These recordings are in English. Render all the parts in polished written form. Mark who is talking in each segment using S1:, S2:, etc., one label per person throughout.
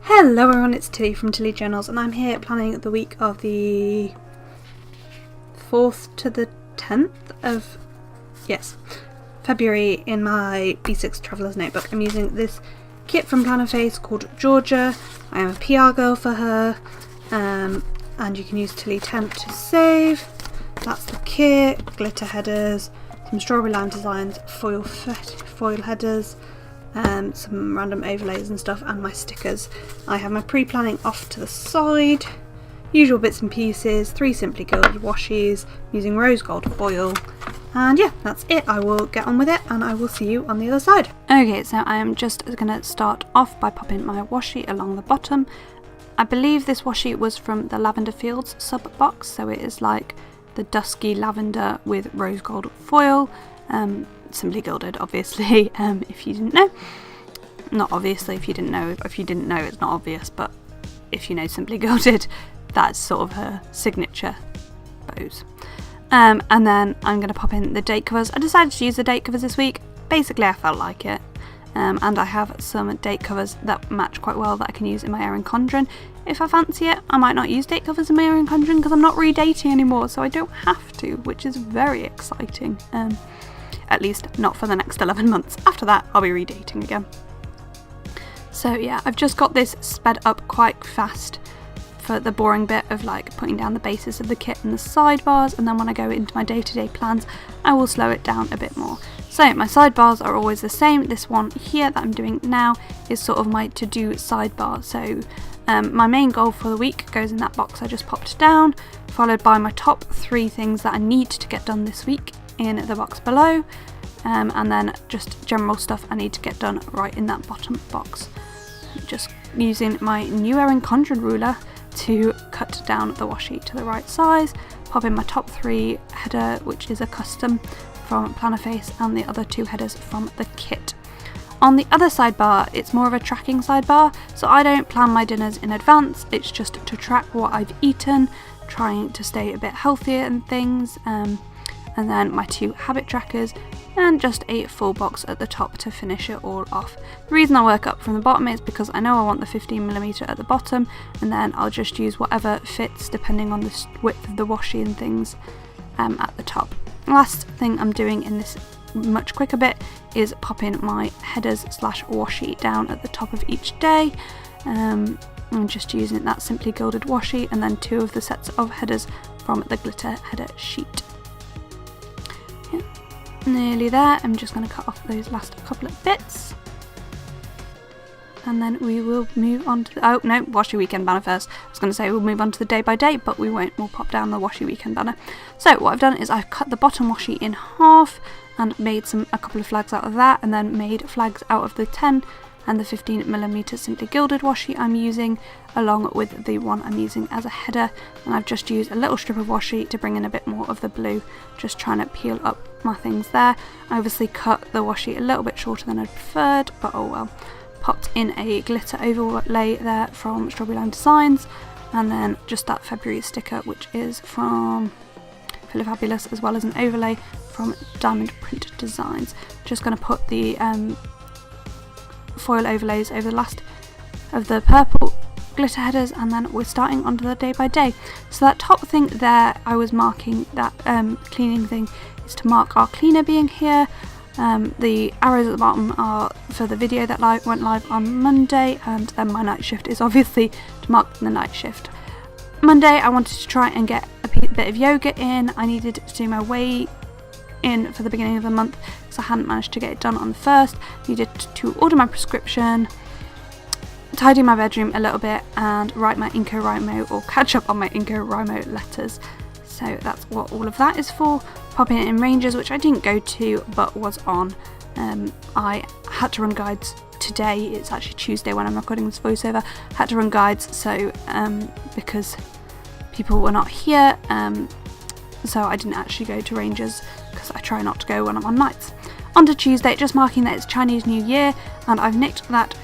S1: Hello everyone, it's Tilly from Tilly Journals, and I'm here planning the week of the 4th to the 10th of, February in my B6 Traveller's Notebook. I'm using this kit from Plannerface called Georgia. I am a PR girl for her, and you can use Tilly 10 to save. That's the kit, glitter headers, some strawberry lime designs, foil headers, some random overlays and stuff, and my stickers. I have my pre-planning off to the side, usual bits and pieces, 3 simply gilded washies using rose gold foil, and yeah, that's it. I will get on with it and I will see you on the other side. Okay, so I am just going to start off by popping my washi along the bottom. I believe this washi was from the Lavender Fields sub box, so it is like the dusky lavender with rose gold foil. Simply gilded, obviously, if you didn't know. Not obviously if you didn't know. If you didn't know, it's not obvious, but if you know Simply Gilded, that's sort of her signature pose. And then I'm going to pop in the date covers. I decided to use the date covers this week. Basically, I felt like it. And I have some date covers that match quite well that I can use in my Erin Condren. If I fancy it, I might not use date covers in my Erin Condren because I'm not redating anymore, so I don't have to, which is very exciting. At least not for the next 11 months. After that, I'll be redating again. So yeah, I've just got this sped up quite fast for the boring bit of like putting down the bases of the kit and the sidebars, and then when I go into my day-to-day plans, I will slow it down a bit more. So my sidebars are always the same. This one here that I'm doing now is sort of my to-do sidebar. So my main goal for the week goes in that box I just popped down, followed by my top 3 things that I need to get done this week in the box below, and then just general stuff I need to get done right in that bottom box. Just using my new Erin Condren ruler to cut down the washi to the right size, pop in my top 3 header, which is a custom from Plannerface, and the other 2 headers from the kit. On the other sidebar, it's more of a tracking sidebar, so I don't plan my dinners in advance. It's just to track what I've eaten, trying to stay a bit healthier and things, and then my 2 habit trackers, and just a full box at the top to finish it all off. The reason I work up from the bottom is because I know I want the 15mm at the bottom, and then I'll just use whatever fits depending on the width of the washi and things at the top. Last thing I'm doing in this much quicker bit is popping my headers / washi down at the top of each day. I'm just using that Simply Gilded washi, and then 2 of the sets of headers from the glitter header sheet. Yeah, nearly there. I'm just going to cut off those last couple of bits, and then we will move on to the, oh no, washi weekend banner first. I was going to say we'll move on to the day by day, but we won't. We'll pop down the washi weekend banner. So what I've done is I've cut the bottom washi in half and made a couple of flags out of that, and then made flags out of the 10 and the 15mm Simply Gilded washi I'm using, along with the one I'm using as a header. And I've just used a little strip of washi to bring in a bit more of the blue, just trying to peel up my things there. I obviously cut the washi a little bit shorter than I'd preferred, but oh well. Popped in a glitter overlay there from Strawberry Lime Designs, and then just that February sticker, which is from Feel Fabulous, as well as an overlay from Diamond Print Designs. Just going to put the foil overlays over the last of the purple glitter headers, and then we're starting onto the day by day. So that top thing there, I was marking that cleaning thing, is to mark our cleaner being here. The arrows at the bottom are for the video that went live on Monday, and then my night shift is obviously to mark the night shift. Monday I wanted to try and get a bit of yoga in. I needed to do my weigh in for the beginning of the month because I hadn't managed to get it done on the 1st. Needed to order my prescription, tidy my bedroom a little bit, and write my NaNoWriMo, or catch up on my NaNoWriMo letters. So that's what all of that is for. Popping it in Rangers, which I didn't go to but was on. I had to run guides today. It's actually Tuesday when I'm recording this voiceover. Had to run guides, so because people were not here, so I didn't actually go to Rangers because I try not to go when I'm on nights. On to Tuesday, just marking that it's Chinese New Year, and I've nicked that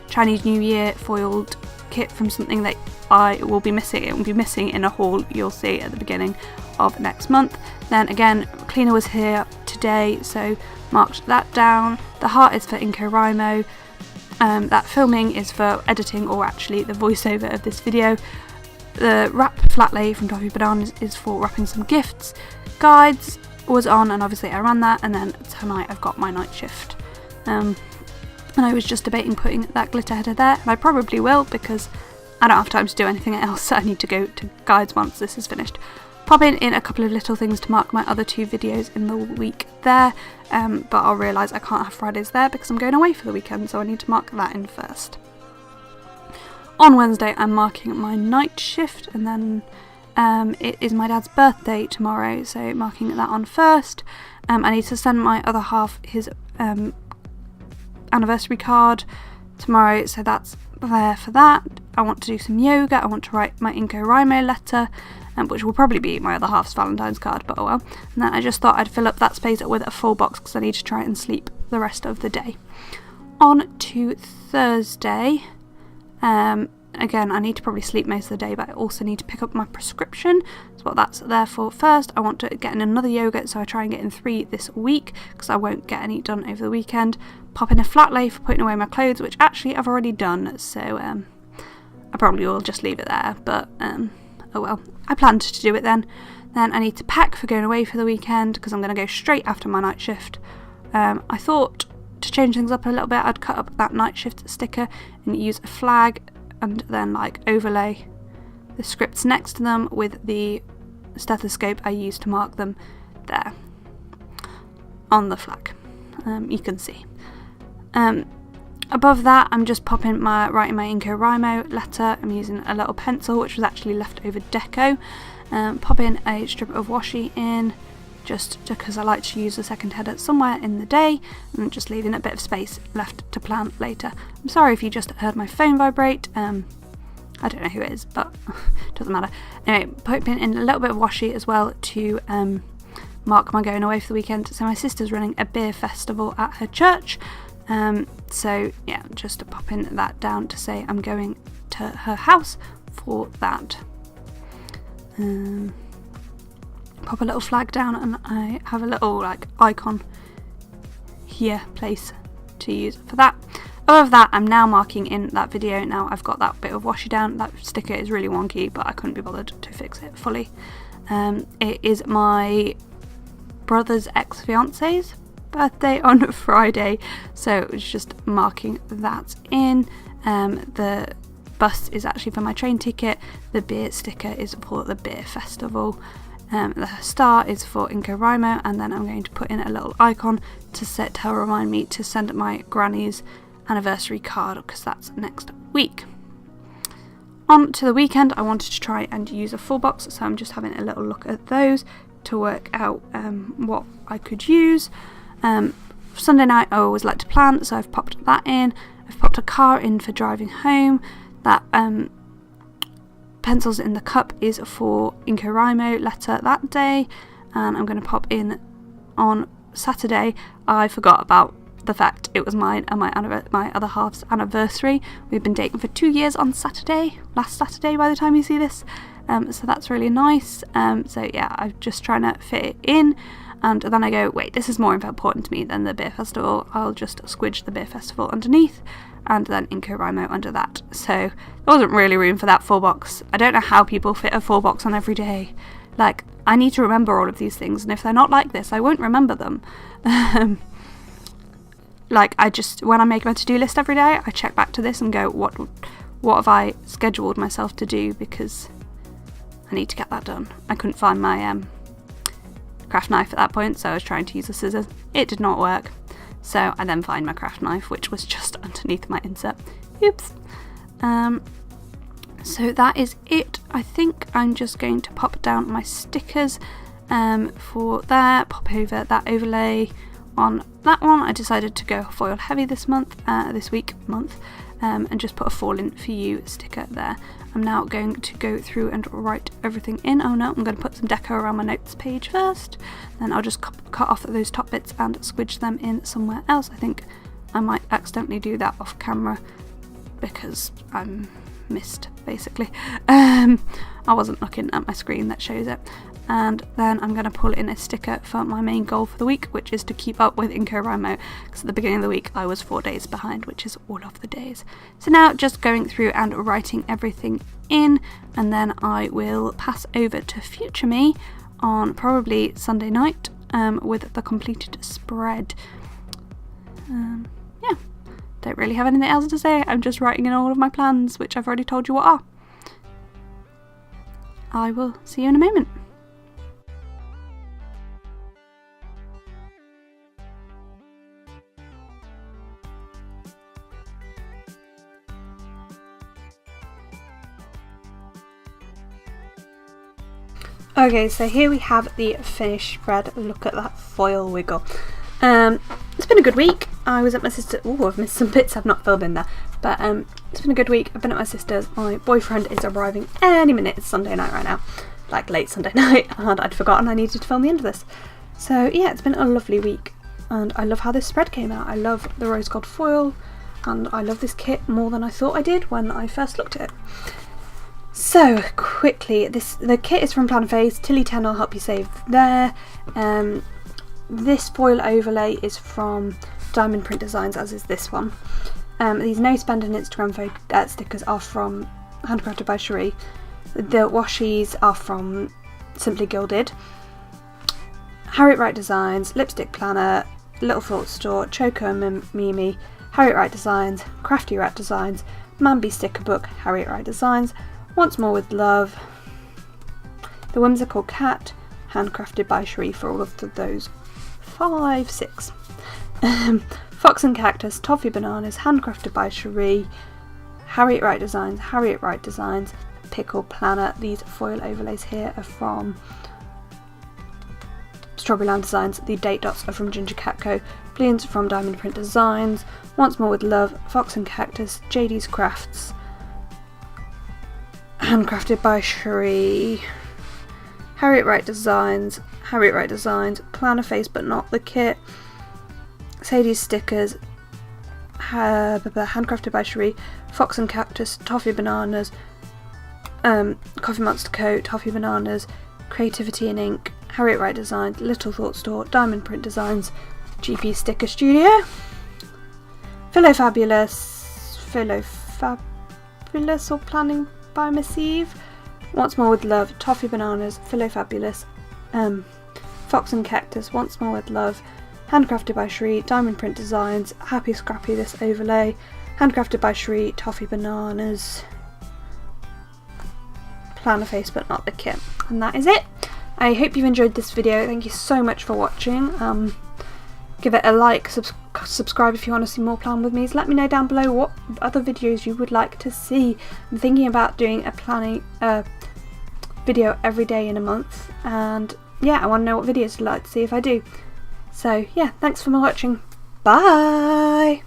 S1: Chinese New Year foiled kit from something that I will be missing. It will be missing in a haul you'll see at the beginning of next month. Then again, cleaner was here today, so marked that down. The heart is for NaNoWriMo. That filming is for editing, or actually the voiceover of this video. The wrap flat lay from Toffee Bananas is for wrapping some gifts. Guides was on, and obviously I ran that, and then tonight I've got my night shift. And I was just debating putting that glitter header there, and I probably will because I don't have time to do anything else. I need to go to Guides once this is finished. Popping in a couple of little things to mark my other 2 videos in the week there, but I'll realise I can't have Fridays there because I'm going away for the weekend, so I need to mark that in first. On Wednesday I'm marking my night shift, and then it is my dad's birthday tomorrow, so marking that on first. I need to send my other half his anniversary card tomorrow, so that's there for that. I want to do some yoga, I want to write my NaNoWriMo letter, which will probably be my other half's Valentine's card, but oh well. And then I just thought I'd fill up that space with a full box because I need to try and sleep the rest of the day. On to Thursday, again, I need to probably sleep most of the day, but I also need to pick up my prescription. That's what that's there for. First, I want to get in another yoga, so I try and get in 3 this week because I won't get any done over the weekend. Pop in a flat lay for putting away my clothes, which actually I've already done, so I probably will just leave it there, but oh well. I planned to do it then. Then I need to pack for going away for the weekend because I'm going to go straight after my night shift. I thought to change things up a little bit, I'd cut up that night shift sticker and use a flag and then like overlay the scripts next to them with the stethoscope I used to mark them there on the flag. You can see. Above that, I'm just writing my NaNoWriMo letter. I'm using a little pencil which was actually leftover deco. Popping a strip of washi in, just because I like to use the second header somewhere in the day, and just leaving a bit of space left to plan later. I'm sorry if you just heard my phone vibrate. I don't know who it is, but it doesn't matter. Anyway, popping in a little bit of washi as well to mark my going away for the weekend. So my sister's running a beer festival at her church. So yeah, just popping that down to say I'm going to her house for that. Pop a little flag down, and I have a little like icon here place to use for that. Above that, I'm now marking in that video. Now I've got that bit of washi down. That sticker is really wonky, but I couldn't be bothered to fix it fully. It is my brother's ex-fiance's birthday on Friday, so it was just marking that in. The bus is actually for my train ticket, the beer sticker is for the beer festival, the star is for NaNoWriMo, and then I'm going to put in a little icon to remind me to send my granny's anniversary card because that's next week. On to the weekend, I wanted to try and use a full box, so I'm just having a little look at those to work out what I could use. Sunday night I always like to plan, so I've popped that in. I've popped a car in for driving home. That pencils in the cup is for NaNoWriMo letter that day, and I'm going to pop in on Saturday. I forgot about the fact it was mine and my other half's anniversary. We've been dating for 2 years on Saturday, last Saturday by the time you see this, so that's really nice. So yeah, I'm just trying to fit it in. And then I go, wait, this is more important to me than the beer festival. I'll just squidge the beer festival underneath and then NaNoWriMo under that. So there wasn't really room for that full box. I don't know how people fit a full box on every day. Like, I need to remember all of these things, and if they're not like this, I won't remember them. Like, when I make my to-do list every day, I check back to this and go, what have I scheduled myself to do, because I need to get that done. I couldn't find my craft knife at that point, so I was trying to use the scissors. It did not work, so I then find my craft knife, which was just underneath my insert. Oops. So that is it. I think I'm just going to pop down my stickers for there, pop over that overlay on that one. I decided to go foil heavy this month, and just put a fall in for you sticker there. I'm now going to go through and write everything in. Oh no, I'm going to put some deco around my notes page first, then I'll just cut off those top bits and squidge them in somewhere else. I think I might accidentally do that off camera because I'm missed basically. I wasn't looking at my screen that shows it. and then I'm going to pull in a sticker for my main goal for the week, which is to keep up with NaNoWriMo, because at the beginning of the week I was 4 days behind, which is all of the days. So now just going through and writing everything in, and then I will pass over to future me on probably Sunday night with the completed spread. Yeah, don't really have anything else to say. I'm just writing in all of my plans, which I've already told you what are. I will see you in a moment. Okay, so here we have the finished spread. Look at that foil wiggle. It's been a good week. I was at my sister's. Oh, I've missed some bits I've not filled in there. But it's been a good week. I've been at my sister's. My boyfriend is arriving any minute. It's Sunday night right now. Like late Sunday night. And I'd forgotten I needed to film the end of this. So yeah, it's been a lovely week. And I love how this spread came out. I love the rose gold foil. And I love this kit more than I thought I did when I first looked at it. So quickly, the kit is from Plannerface. Tilly 10 will help you save there. This foil overlay is from Diamond Print Designs, as is this one. These no spend and Instagram stickers are from Handcrafted by Cherie. The washies are from Simply Gilded. Harriet Wright Designs, Lipstick Planner, Little Thought Store, Choco and Mimi, Harriet Wright Designs, Crafty Rat Designs, Mambi Sticker Book, Harriet Wright Designs, Once More with Love, The Whimsical Cat, Handcrafted by Cherie for all of those 6. Fox and Cactus, Toffee Bananas, Handcrafted by Cherie, Harriet Wright Designs, Pickle Planner. These foil overlays here are from Strawberry Lamb Designs. The date dots are from Ginger Cat Co. Balloons from Diamond Print Designs. Once More with Love, Fox and Cactus, JD's Crafts, Handcrafted by Cherie, Harriet Wright Designs, Plannerface but not the kit, Sadie's Stickers, Handcrafted by Cherie, Fox and Cactus, Toffee Bananas, Coffee Monster Co., Toffee Bananas, Creativity and Ink, Harriet Wright Designs, Little Thought Store, Diamond Print Designs, GP Sticker Studio, Philofabulous or Planning by Miss Eve, Once More with Love, Toffee Bananas, Philofabulous, Fox and Cactus, Once More with Love, Handcrafted by Cherie, Diamond Print Designs, Happy Scrappy this overlay, Handcrafted by Cherie, Toffee Bananas, Plannerface but not the kit. And that is it. I hope you've enjoyed this video. Thank you so much for watching. Give it a like, subscribe if you want to see more Plan With Me's. Let me know down below what other videos you would like to see. I'm thinking about doing a planning video every day in a month, and yeah, I want to know what videos you'd like to see if I do. So yeah, thanks for watching. Bye!